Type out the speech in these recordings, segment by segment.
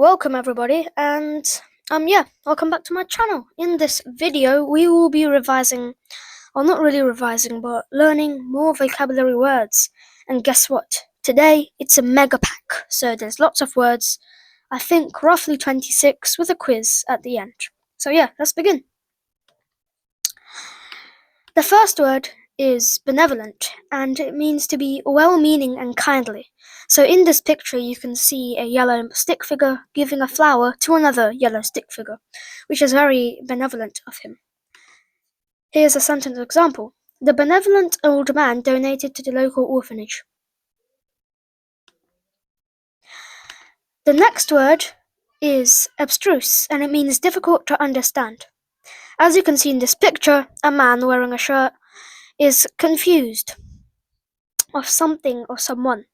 Welcome everybody, and welcome back to my channel. In this video we will be revising, or not really revising, but learning more vocabulary words. And guess what? Today it's a mega pack, so there's lots of words. I think roughly 26 with a quiz at the end. So yeah, let's begin. The first word is benevolent, and it means to be well-meaning and kindly. So in this picture you can see a yellow stick figure giving a flower to another yellow stick figure, which is very benevolent of him. Here's a sentence example. The benevolent old man donated to the local orphanage. The next word is abstruse, and it means difficult to understand. As you can see in this picture, a man wearing a shirt is confused of something or someone.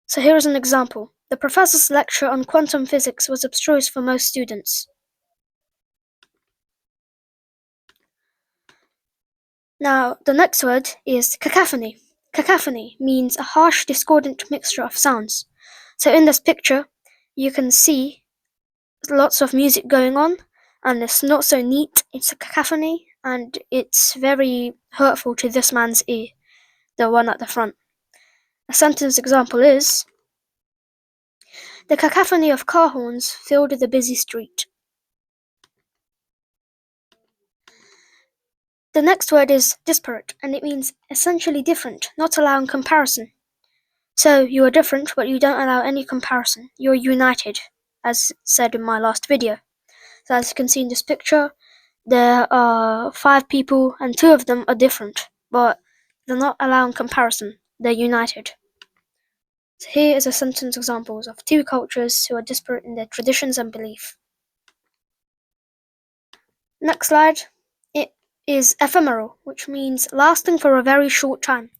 So here is an example. The professor's lecture on quantum physics was abstruse for most students. Now, the next word is cacophony. Cacophony means a harsh, discordant mixture of sounds. So in this picture, you can see lots of music going on, and it's not so neat. It's a cacophony, and it's very hurtful to this man's ear, the one at the front. A sentence example is, the cacophony of car horns filled the busy street. The next word is disparate, and it means essentially different, not allowing comparison. So you are different, but you don't allow any comparison. You're united, as said in my last video. So as you can see in this picture, there are 5 people, and 2 of them are different, but they're not allowing comparison. They're united. So here is a sentence examples of 2 cultures who are disparate in their traditions and belief. Next slide. It is ephemeral, which means lasting for a very short time.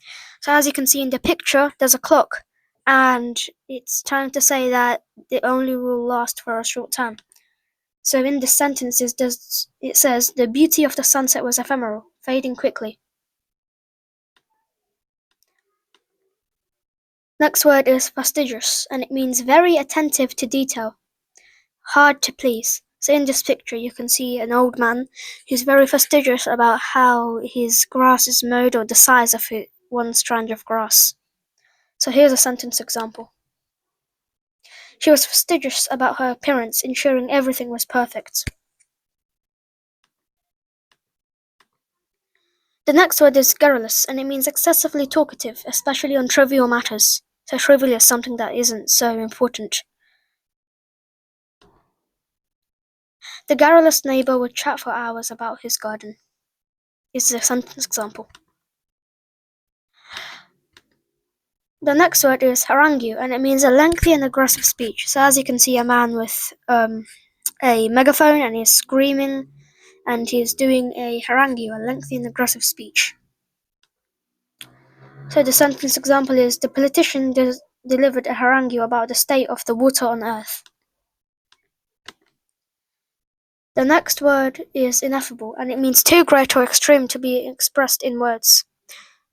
So as you can see in the picture, there's a clock, and it's trying to say that it only will last for a short time. So in this sentence it says, the beauty of the sunset was ephemeral, fading quickly. Next word is fastidious, and it means very attentive to detail, hard to please. So in this picture you can see an old man who's very fastidious about how his grass is mowed or the size of one strand of grass. So here's a sentence example. She was fastidious about her appearance, ensuring everything was perfect. The next word is garrulous, and it means excessively talkative, especially on trivial matters. So trivial is something that isn't so important. The garrulous neighbor would chat for hours about his garden. Is a sentence example. The next word is harangue, and it means a lengthy and aggressive speech. So as you can see, a man with a megaphone, and he's screaming, and he's doing a harangue, a lengthy and aggressive speech. So the sentence example is, the politician delivered a harangue about the state of the water on earth. The next word is ineffable, and it means too great or extreme to be expressed in words.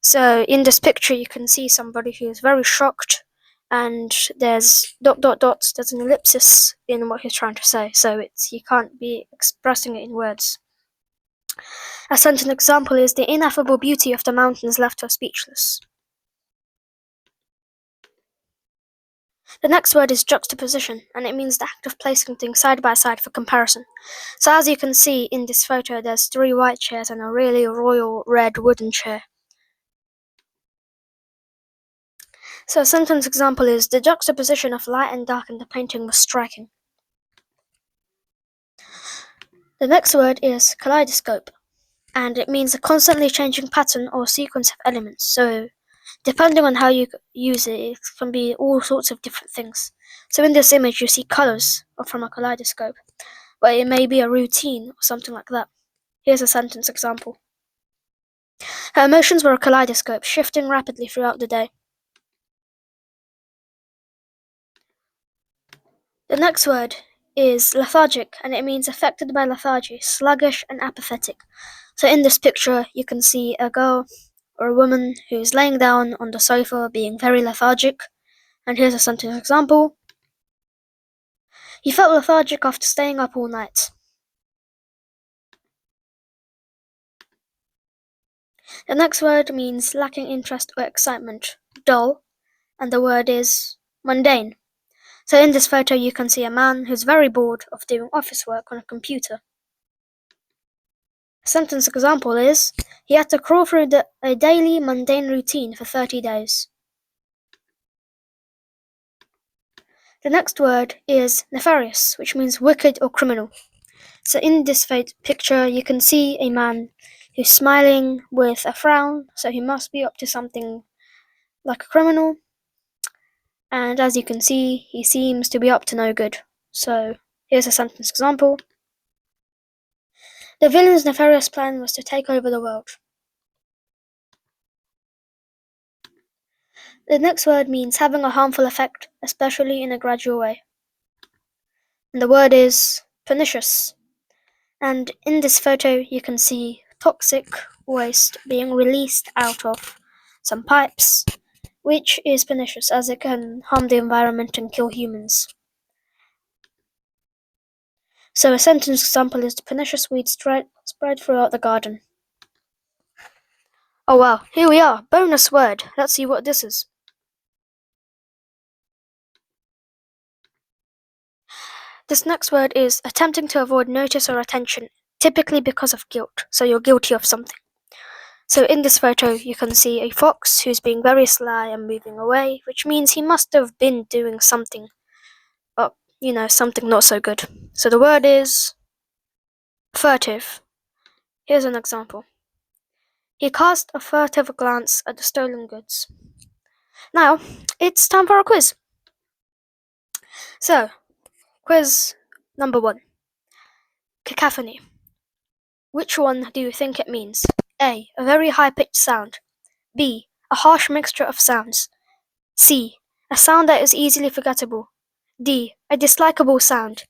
So in this picture you can see somebody who is very shocked, and there's ... there's an ellipsis in what he's trying to say, so he can't be expressing it in words. A sentence example is, the ineffable beauty of the mountains left her speechless. The next word is juxtaposition, and it means the act of placing things side by side for comparison. So as you can see in this photo, there's 3 white chairs and a really royal red wooden chair. So a sentence example is, the juxtaposition of light and dark in the painting was striking. The next word is kaleidoscope, and it means a constantly changing pattern or sequence of elements. So depending on how you use it, it can be all sorts of different things. So in this image you see colours from a kaleidoscope, but it may be a routine or something like that. Here's a sentence example. Her emotions were a kaleidoscope, shifting rapidly throughout the day. The next word is lethargic, and it means affected by lethargy, sluggish and apathetic. So in this picture you can see a girl or a woman who's laying down on the sofa being very lethargic. And here's a sentence example. He felt lethargic after staying up all night. The next word means lacking interest or excitement, dull, and the word is mundane. So in this photo you can see a man who's very bored of doing office work on a computer. A sentence example is, he had to crawl through a daily mundane routine for 30 days. The next word is nefarious, which means wicked or criminal. So in this picture you can see a man who's smiling with a frown, so he must be up to something like a criminal. And as you can see, he seems to be up to no good. So here's a sentence example. The villain's nefarious plan was to take over the world. The next word means having a harmful effect, especially in a gradual way. And the word is pernicious. And in this photo you can see toxic waste being released out of some pipes, which is pernicious as it can harm the environment and kill humans. So a sentence example is, the pernicious weeds spread throughout the garden. Oh wow, here we are, bonus word. Let's see what this is. This next word is attempting to avoid notice or attention, typically because of guilt, so you're guilty of something. So in this photo you can see a fox who's being very sly and moving away, which means he must have been doing something, something not so good. So the word is furtive. Here's an example. He cast a furtive glance at the stolen goods. Now, it's time for a quiz. So, quiz number 1. Cacophony. Which one do you think it means? A. A very high-pitched sound. B. A harsh mixture of sounds. C. A sound that is easily forgettable. D. A dislikable sound.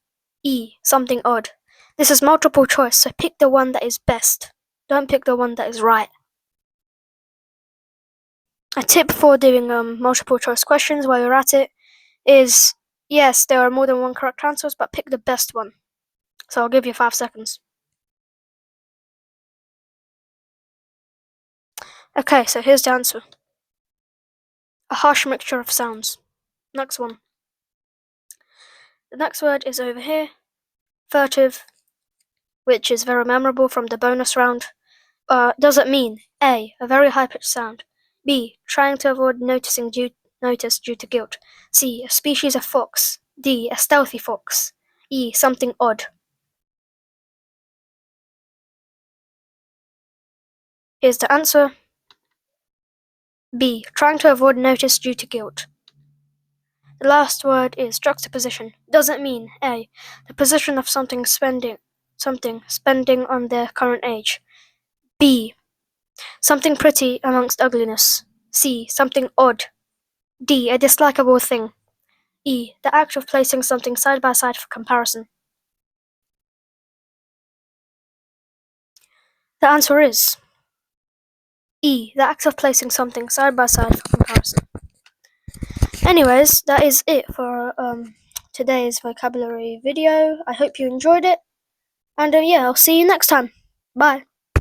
E. Something odd. This is multiple choice, so pick the one that is best. Don't pick the one that is right. A tip for doing multiple choice questions while you're at it is, yes, there are more than one correct answers, but pick the best one. So I'll give you 5 seconds. Okay, so here's the answer. A harsh mixture of sounds. Next one. The next word is over here. Furtive, which is very memorable from the bonus round. Does it mean A. A very high-pitched sound. B. Trying to avoid notice due to guilt. C. A species of fox. D. A stealthy fox. E. Something odd. Here's the answer. B. Trying to avoid notice due to guilt. The last word is juxtaposition. Does it mean A. The position of something spending on their current age. B. Something pretty amongst ugliness. C. Something odd. D. A dislikable thing. E. The act of placing something side by side for comparison. The answer is E. The act of placing something side by side for comparison. Anyways, that is it for today's vocabulary video. I hope you enjoyed it. And yeah, I'll see you next time. Bye.